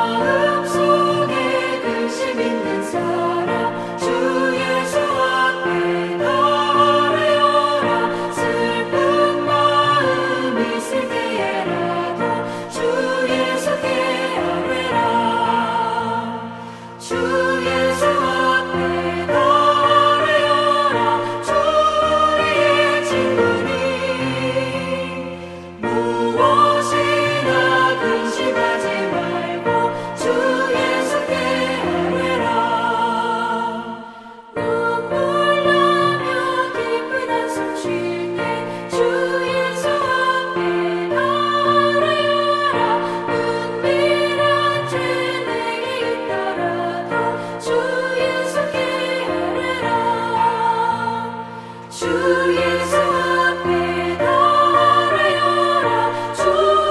마음속에 근심 있는 사람 주 예수 앞에 달아여라. 슬픈 마음 있을 때에라도 주 예수께 아뢰라. 주 예수 앞에 달아여라. 주 우리의 친구니 무엇이나 근심하지 말고 주 예수께 아뢰라. 눈물 나며 깊은 한숨 쉴 때 주 예수 앞에 달아여라. 은밀한 죄 내게 있더라도 주 예수께 아뢰라. 주 예수 앞에 달아여라. 주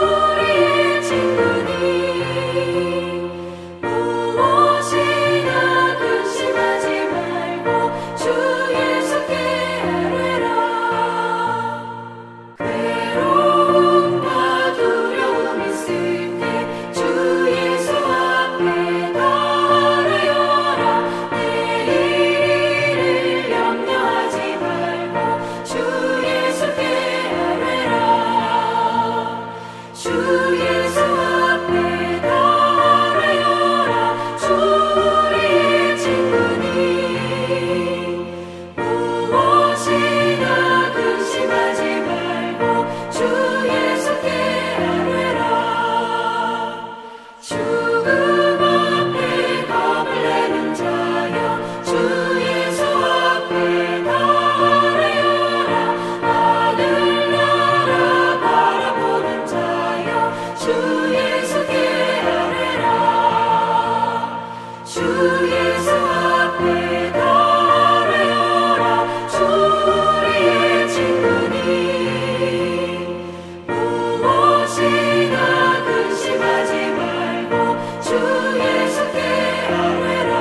우리의 친구니 무엇이나 근심하지 말고 주 예수께 아뢰라. 괴로움과 두려움 있을 때 주 예수 앞에 달아여라. 내일을 염려하지 말고 주 예수께 아뢰라. 주 예수 앞에 달아여라. 주 우리의 친구니 무엇이나 근심하지 말고 주 예수께 아뢰라. 죽음 앞에 겁을 내는 자여 주 예수 앞에 달아여라. 하늘나라 바라보는 자여 주 예수께 아뢰라. 주 예수 앞에 달아여라. 주 우리의 친구니 무엇이나 근심하지 말고 주 예수께 아뢰라.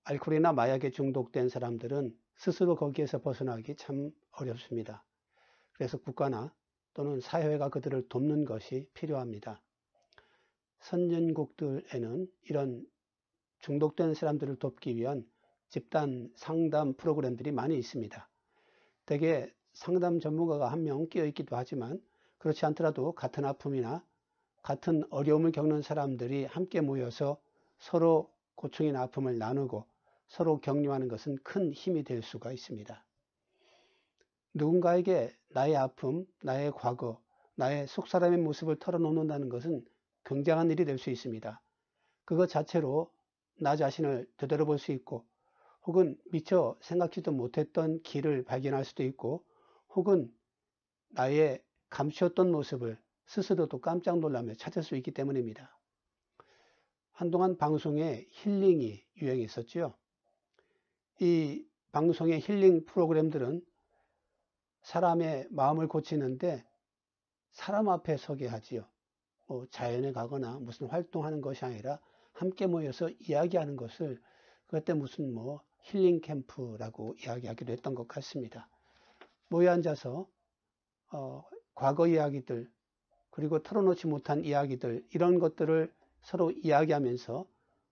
알코올이나 마약에 중독된 사람들은 스스로 거기에서 벗어나기 참 어렵습니다. 그래서 국가나 또는 사회가 그들을 돕는 것이 필요합니다. 선진국들에는 이런 중독된 사람들을 돕기 위한 집단 상담 프로그램들이 많이 있습니다. 대개 상담 전문가가 한 명 끼어 있기도 하지만 그렇지 않더라도 같은 아픔이나 같은 어려움을 겪는 사람들이 함께 모여서 서로 고충이나 아픔을 나누고 서로 격려하는 것은 큰 힘이 될 수가 있습니다. 누군가에게 나의 아픔, 나의 과거, 나의 속사람의 모습을 털어놓는다는 것은 굉장한 일이 될 수 있습니다. 그것 자체로 나 자신을 되돌아볼 수 있고 혹은 미처 생각지도 못했던 길을 발견할 수도 있고 혹은 나의 감추었던 모습을 스스로도 깜짝 놀라며 찾을 수 있기 때문입니다. 한동안 방송에 힐링이 유행했었죠. 이 방송의 힐링 프로그램들은 사람의 마음을 고치는데 사람 앞에 서게 하지요. 자연에 가거나 무슨 활동하는 것이 아니라 함께 모여서 이야기하는 것을 그때 무슨 힐링 캠프라고 이야기하기도 했던 것 같습니다. 모여 앉아서 과거 이야기들 그리고 털어놓지 못한 이야기들 이런 것들을 서로 이야기하면서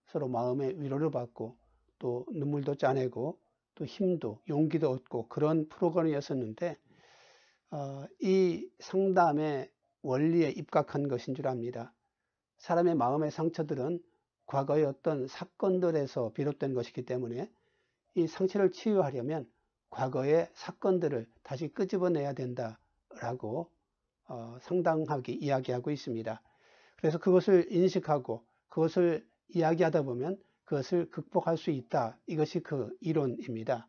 서로 마음의 위로를 받고 또 눈물도 짜내고 또 힘도 용기도 얻고 그런 프로그램이었었는데 이 상담의 원리에 입각한 것인 줄 압니다. 사람의 마음의 상처들은 과거의 어떤 사건들에서 비롯된 것이기 때문에 이 상처를 치유하려면 과거의 사건들을 다시 끄집어내야 된다라고 상당하게 이야기하고 있습니다. 그래서 그것을 인식하고 그것을 이야기하다 보면 그것을 극복할 수 있다. 이것이 그 이론입니다.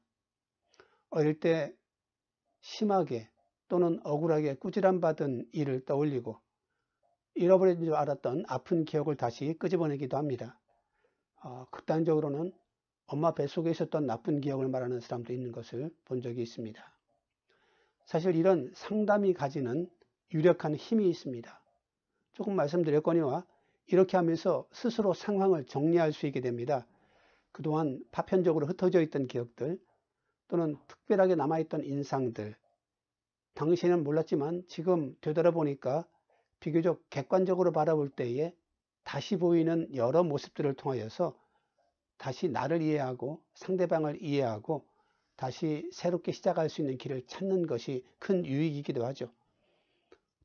어릴 때 심하게 또는 억울하게 꾸지람받은 일을 떠올리고 잃어버린 줄 알았던 아픈 기억을 다시 끄집어내기도 합니다. 극단적으로는 엄마 뱃속에 있었던 나쁜 기억을 말하는 사람도 있는 것을 본 적이 있습니다. 사실 이런 상담이 가지는 유력한 힘이 있습니다. 조금 말씀드렸거니와 이렇게 하면서 스스로 상황을 정리할 수 있게 됩니다. 그동안 파편적으로 흩어져 있던 기억들 또는 특별하게 남아있던 인상들 당시에는 몰랐지만 지금 되돌아보니까 비교적 객관적으로 바라볼 때에 다시 보이는 여러 모습들을 통하여서 다시 나를 이해하고 상대방을 이해하고 다시 새롭게 시작할 수 있는 길을 찾는 것이 큰 유익이기도 하죠.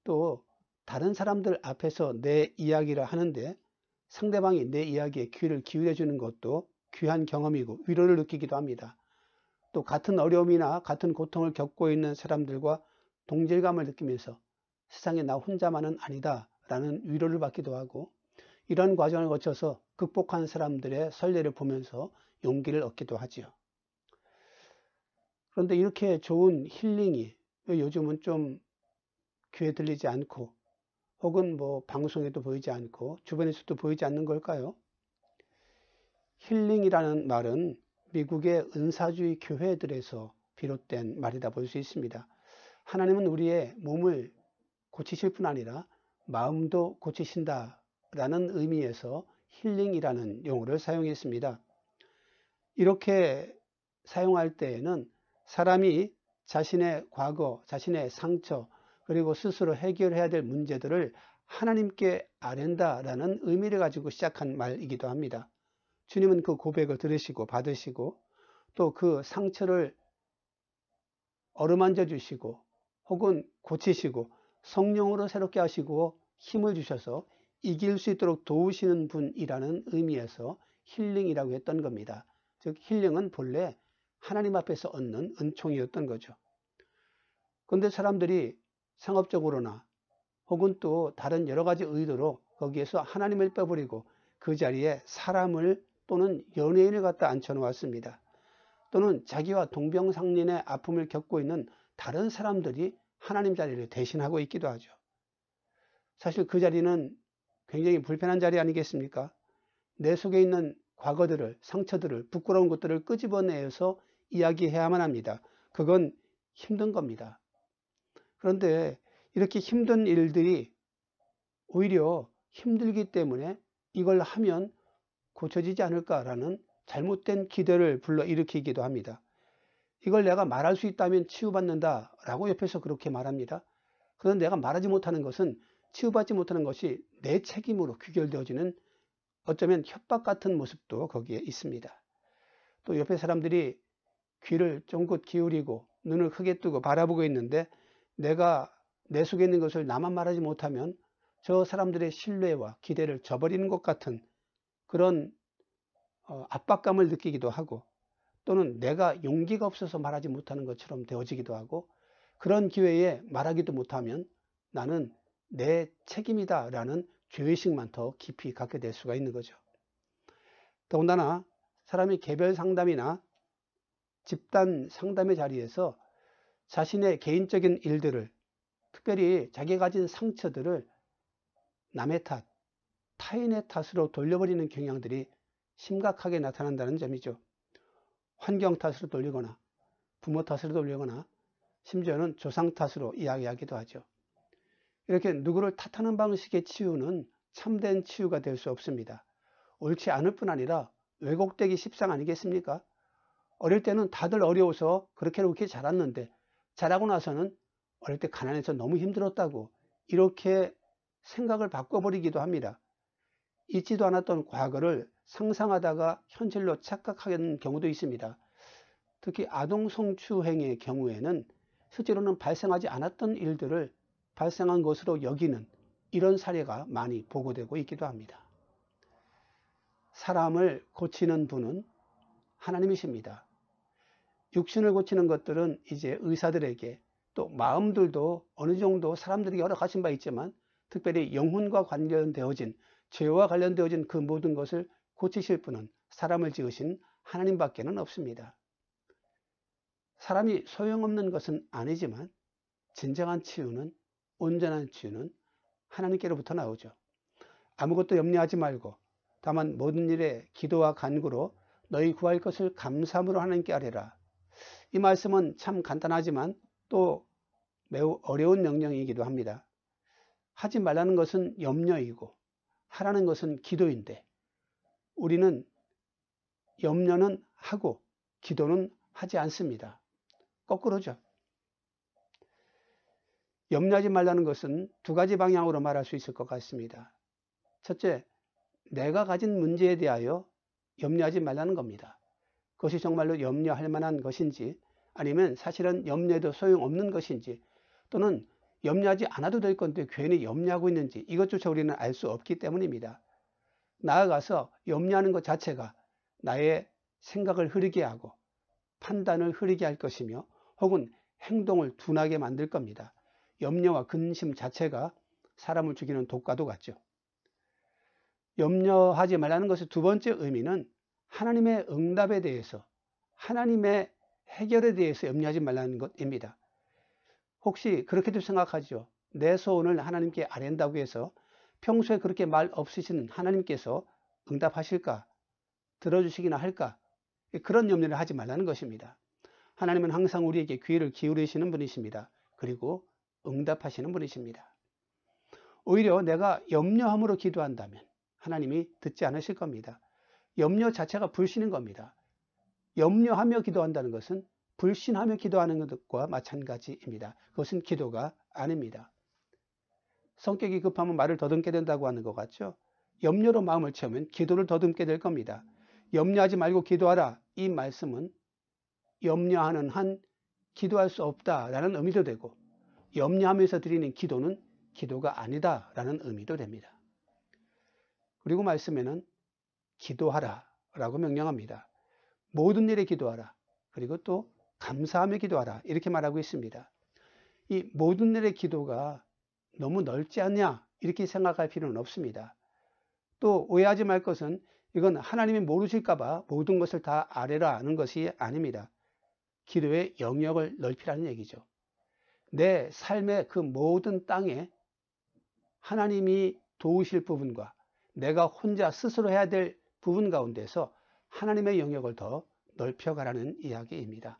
또 다른 사람들 앞에서 내 이야기를 하는데 상대방이 내 이야기에 귀를 기울여 주는 것도 귀한 경험이고 위로를 느끼기도 합니다. 또 같은 어려움이나 같은 고통을 겪고 있는 사람들과 동질감을 느끼면서 세상에 나 혼자만은 아니다 라는 위로를 받기도 하고, 이런 과정을 거쳐서 극복한 사람들의 선례를 보면서 용기를 얻기도 하지요. 그런데 이렇게 좋은 힐링이 왜 요즘은 좀 귀에 들리지 않고 혹은 뭐 방송에도 보이지 않고 주변에서도 보이지 않는 걸까요? 힐링이라는 말은 미국의 은사주의 교회들에서 비롯된 말이다 볼 수 있습니다. 하나님은 우리의 몸을 고치실 뿐 아니라 마음도 고치신다라는 의미에서 힐링이라는 용어를 사용했습니다. 이렇게 사용할 때에는 사람이 자신의 과거, 자신의 상처, 그리고 스스로 해결해야 될 문제들을 하나님께 아랜다라는 의미를 가지고 시작한 말이기도 합니다. 주님은 그 고백을 들으시고 받으시고 또 그 상처를 어루만져 주시고 혹은 고치시고 성령으로 새롭게 하시고 힘을 주셔서 이길 수 있도록 도우시는 분이라는 의미에서 힐링이라고 했던 겁니다. 즉 힐링은 본래 하나님 앞에서 얻는 은총이었던 거죠. 그런데 사람들이 상업적으로나 혹은 또 다른 여러 가지 의도로 거기에서 하나님을 빼버리고 그 자리에 사람을 또는 연예인을 갖다 앉혀 놓았습니다. 또는 자기와 동병상련의 아픔을 겪고 있는 다른 사람들이 하나님 자리를 대신하고 있기도 하죠. 사실 그 자리는 굉장히 불편한 자리 아니겠습니까? 내 속에 있는 과거들을, 상처들을, 부끄러운 것들을 끄집어내서 이야기해야만 합니다. 그건 힘든 겁니다. 그런데 이렇게 힘든 일들이 오히려 힘들기 때문에 이걸 하면 고쳐지지 않을까라는 잘못된 기대를 불러일으키기도 합니다. 이걸 내가 말할 수 있다면 치유받는다라고 옆에서 그렇게 말합니다. 그런데 내가 말하지 못하는 것은 치유받지 못하는 것이 내 책임으로 귀결되어지는 어쩌면 협박 같은 모습도 거기에 있습니다. 또 옆에 사람들이 귀를 쫑긋 기울이고 눈을 크게 뜨고 바라보고 있는데 내가 내 속에 있는 것을 나만 말하지 못하면 저 사람들의 신뢰와 기대를 저버리는 것 같은 그런 압박감을 느끼기도 하고, 또는 내가 용기가 없어서 말하지 못하는 것처럼 되어지기도 하고, 그런 기회에 말하기도 못하면 나는 내 책임이다 라는 죄의식만 더 깊이 갖게 될 수가 있는 거죠. 더군다나 사람이 개별 상담이나 집단 상담의 자리에서 자신의 개인적인 일들을, 특별히 자기가 가진 상처들을 남의 탓, 타인의 탓으로 돌려버리는 경향들이 심각하게 나타난다는 점이죠. 환경 탓으로 돌리거나 부모 탓으로 돌리거나 심지어는 조상 탓으로 이야기하기도 하죠. 이렇게 누구를 탓하는 방식의 치유는 참된 치유가 될 수 없습니다. 옳지 않을 뿐 아니라 왜곡되기 십상 아니겠습니까? 어릴 때는 다들 어려워서 그렇게 자랐는데 자라고 나서는 어릴 때 가난해서 너무 힘들었다고 이렇게 생각을 바꿔버리기도 합니다. 있지도 않았던 과거를 상상하다가 현실로 착각하는 경우도 있습니다. 특히 아동 성추행의 경우에는 실제로는 발생하지 않았던 일들을 발생한 것으로 여기는 이런 사례가 많이 보고되고 있기도 합니다. 사람을 고치는 분은 하나님이십니다. 육신을 고치는 것들은 이제 의사들에게, 또 마음들도 어느 정도 사람들이 여러 가진 바 있지만 특별히 영혼과 관련되어진, 죄와 관련되어진 그 모든 것을 고치실 분은 사람을 지으신 하나님밖에는 없습니다. 사람이 소용없는 것은 아니지만 진정한 치유는, 온전한 치유는 하나님께로부터 나오죠. 아무것도 염려하지 말고 다만 모든 일에 기도와 간구로 너희 구할 것을 감사함으로 하나님께 아뢰라. 이 말씀은 참 간단하지만 또 매우 어려운 명령이기도 합니다. 하지 말라는 것은 염려이고 하라는 것은 기도인데 우리는 염려는 하고 기도는 하지 않습니다. 거꾸로죠. 염려하지 말라는 것은 두 가지 방향으로 말할 수 있을 것 같습니다. 첫째, 내가 가진 문제에 대하여 염려하지 말라는 겁니다. 그것이 정말로 염려할 만한 것인지, 아니면 사실은 염려해도 소용없는 것인지, 또는 염려하지 않아도 될 건데 괜히 염려하고 있는지, 이것조차 우리는 알 수 없기 때문입니다. 나아가서 염려하는 것 자체가 나의 생각을 흐리게 하고 판단을 흐리게 할 것이며, 혹은 행동을 둔하게 만들 겁니다. 염려와 근심 자체가 사람을 죽이는 독과도 같죠. 염려하지 말라는 것의 두 번째 의미는 하나님의 응답에 대해서, 하나님의 해결에 대해서 염려하지 말라는 것입니다. 혹시 그렇게도 생각하죠. 내 소원을 하나님께 아뢰는다고 해서 평소에 그렇게 말 없으신 하나님께서 응답하실까? 들어주시기나 할까? 그런 염려를 하지 말라는 것입니다. 하나님은 항상 우리에게 귀를 기울이시는 분이십니다. 그리고 응답하시는 분이십니다. 오히려 내가 염려함으로 기도한다면 하나님이 듣지 않으실 겁니다. 염려 자체가 불신인 겁니다. 염려하며 기도한다는 것은 불신하며 기도하는 것과 마찬가지입니다. 그것은 기도가 아닙니다. 성격이 급하면 말을 더듬게 된다고 하는 것 같죠? 염려로 마음을 채우면 기도를 더듬게 될 겁니다. 염려하지 말고 기도하라. 이 말씀은 염려하는 한 기도할 수 없다라는 의미도 되고, 염려하면서 드리는 기도는 기도가 아니다라는 의미도 됩니다. 그리고 말씀에는 기도하라 라고 명령합니다. 모든 일에 기도하라. 그리고 또 감사하며 기도하라. 이렇게 말하고 있습니다. 이 모든 일의 기도가 너무 넓지 않냐? 이렇게 생각할 필요는 없습니다. 또 오해하지 말 것은 이건 하나님이 모르실까 봐 모든 것을 다 아뢰라 하는 것이 아닙니다. 기도의 영역을 넓히라는 얘기죠. 내 삶의 그 모든 땅에 하나님이 도우실 부분과 내가 혼자 스스로 해야 될 부분 가운데서 하나님의 영역을 더 넓혀가라는 이야기입니다.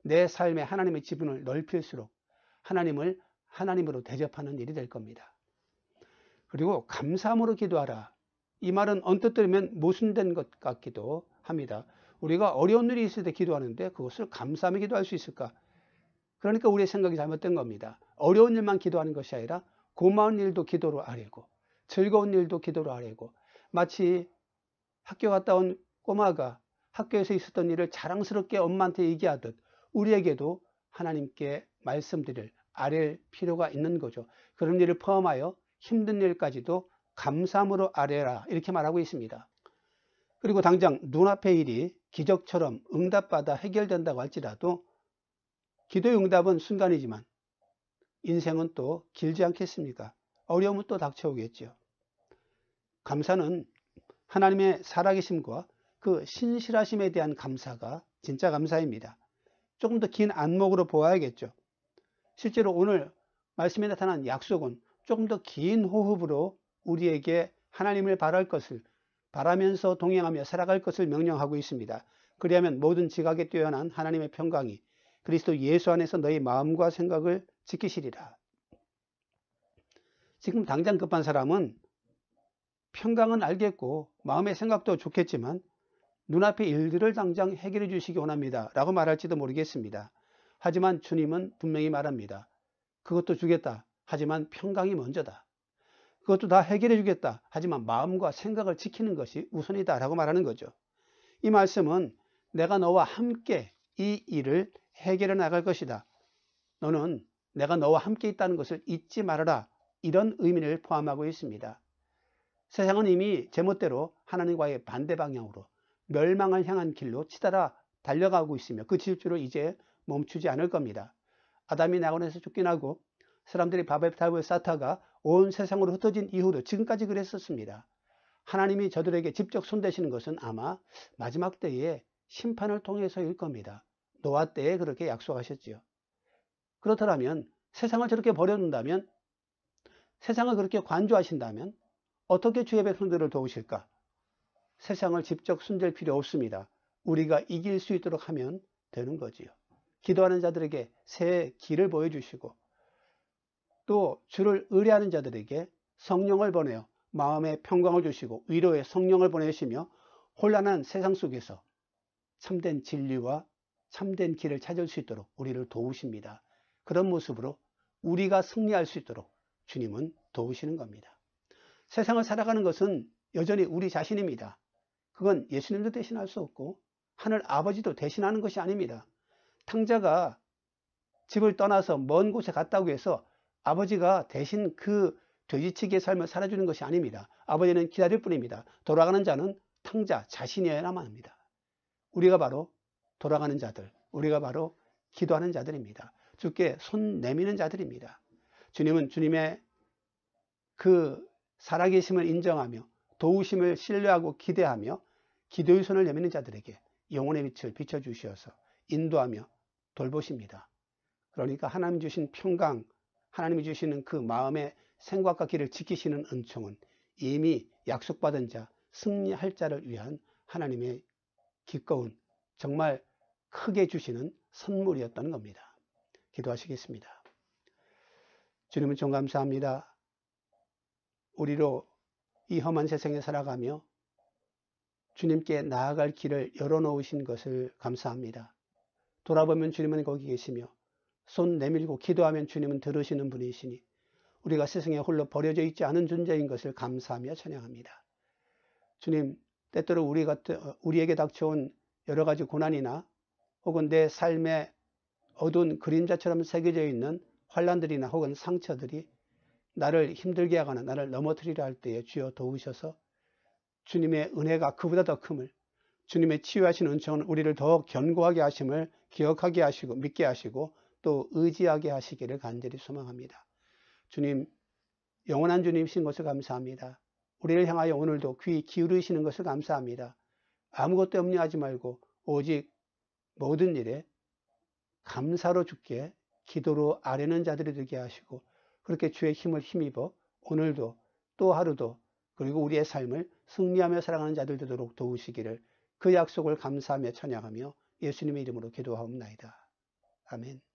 내 삶에 하나님의 지분을 넓힐수록 하나님을 하나님으로 대접하는 일이 될 겁니다. 그리고 감사함으로 기도하라. 이 말은 언뜻 들으면 모순된 것 같기도 합니다. 우리가 어려운 일이 있을 때 기도하는데 그것을 감사하며 기도할 수 있을까? 그러니까 우리의 생각이 잘못된 겁니다. 어려운 일만 기도하는 것이 아니라 고마운 일도 기도로 아뢰고, 즐거운 일도 기도로 아뢰고, 마치 학교 갔다 온 꼬마가 학교에서 있었던 일을 자랑스럽게 엄마한테 얘기하듯 우리에게도 하나님께 말씀드릴, 아뢰 필요가 있는 거죠. 그런 일을 포함하여 힘든 일까지도 감사함으로 아뢰라 이렇게 말하고 있습니다. 그리고 당장 눈앞의 일이 기적처럼 응답받아 해결된다고 할지라도 기도의 응답은 순간이지만 인생은 또 길지 않겠습니까? 어려움은 또 닥쳐오겠죠. 감사는 하나님의 살아계심과 그 신실하심에 대한 감사가 진짜 감사입니다. 조금 더 긴 안목으로 보아야겠죠. 실제로 오늘 말씀에 나타난 약속은 조금 더 긴 호흡으로 우리에게 하나님을 바랄 것을, 바라면서 동행하며 살아갈 것을 명령하고 있습니다. 그리하면 모든 지각에 뛰어난 하나님의 평강이 그리스도 예수 안에서 너희 마음과 생각을 지키시리라. 지금 당장 급한 사람은 평강은 알겠고 마음의 생각도 좋겠지만 눈앞의 일들을 당장 해결해 주시기 원합니다 라고 말할지도 모르겠습니다. 하지만 주님은 분명히 말합니다. 그것도 주겠다. 하지만 평강이 먼저다. 그것도 다 해결해 주겠다. 하지만 마음과 생각을 지키는 것이 우선이다 라고 말하는 거죠. 이 말씀은 내가 너와 함께 이 일을 해결해 나갈 것이다. 너는 내가 너와 함께 있다는 것을 잊지 말아라. 이런 의미를 포함하고 있습니다. 세상은 이미 제멋대로 하나님과의 반대 방향으로 멸망을 향한 길로 치달아 달려가고 있으며 그 질주로 이제 멈추지 않을 겁니다. 아담이 낙원에서 쫓겨나고 사람들이 바벨탑을 쌓다가 온 세상으로 흩어진 이후도 지금까지 그랬었습니다. 하나님이 저들에게 직접 손대시는 것은 아마 마지막 때에 심판을 통해서일 겁니다. 노아 때에 그렇게 약속하셨지요. 그렇더라면 세상을 저렇게 버려둔다면, 세상을 그렇게 관조하신다면 어떻게 주의 백성들을 도우실까? 세상을 직접 손댈 필요 없습니다. 우리가 이길 수 있도록 하면 되는 거지요. 기도하는 자들에게 새 길을 보여주시고 또 주를 의뢰하는 자들에게 성령을 보내어 마음의 평강을 주시고 위로의 성령을 보내시며 혼란한 세상 속에서 참된 진리와 참된 길을 찾을 수 있도록 우리를 도우십니다. 그런 모습으로 우리가 승리할 수 있도록 주님은 도우시는 겁니다. 세상을 살아가는 것은 여전히 우리 자신입니다. 그건 예수님도 대신할 수 없고 하늘 아버지도 대신하는 것이 아닙니다. 탕자가 집을 떠나서 먼 곳에 갔다고 해서 아버지가 대신 그 돼지치기의 삶을 살아주는 것이 아닙니다. 아버지는 기다릴 뿐입니다. 돌아가는 자는 탕자 자신이어야만 합니다. 우리가 바로 돌아가는 자들, 우리가 바로 기도하는 자들입니다. 주께 손 내미는 자들입니다. 주님은 주님의 그 살아계심을 인정하며 도우심을 신뢰하고 기대하며 기도의 손을 내미는 자들에게 영혼의 빛을 비춰주셔서 인도하며 돌보십니다. 그러니까 하나님 주신 평강, 하나님이 주시는 그 마음의 생각과 길을 지키시는 은총은 이미 약속받은 자, 승리할 자를 위한 하나님의 기꺼운 정말 크게 주시는 선물이었던 겁니다. 기도하시겠습니다. 주님은 좀 감사합니다. 우리로 이 험한 세상에 살아가며 주님께 나아갈 길을 열어놓으신 것을 감사합니다. 돌아보면 주님은 거기 계시며 손 내밀고 기도하면 주님은 들으시는 분이시니 우리가 세상에 홀로 버려져 있지 않은 존재인 것을 감사하며 찬양합니다. 주님, 때때로 우리에게 닥쳐온 여러 가지 고난이나 혹은 내 삶의 어두운 그림자처럼 새겨져 있는 환난들이나 혹은 상처들이 나를 힘들게 하거나 나를 넘어뜨리려 할 때에 주여 도우셔서 주님의 은혜가 그보다 더 큼을, 주님의 치유하신 은총은 우리를 더욱 견고하게 하심을 기억하게 하시고 믿게 하시고 또 의지하게 하시기를 간절히 소망합니다. 주님, 영원한 주님이신 것을 감사합니다. 우리를 향하여 오늘도 귀 기울이시는 것을 감사합니다. 아무것도 염려하지 말고 오직 모든 일에 감사로 주께 기도로 아뢰는 자들이 되게 하시고 그렇게 주의 힘을 힘입어 오늘도 또 하루도 그리고 우리의 삶을 승리하며 살아가는 자들 되도록 도우시기를 그 약속을 감사하며 찬양하며 예수님의 이름으로 기도하옵나이다. 아멘.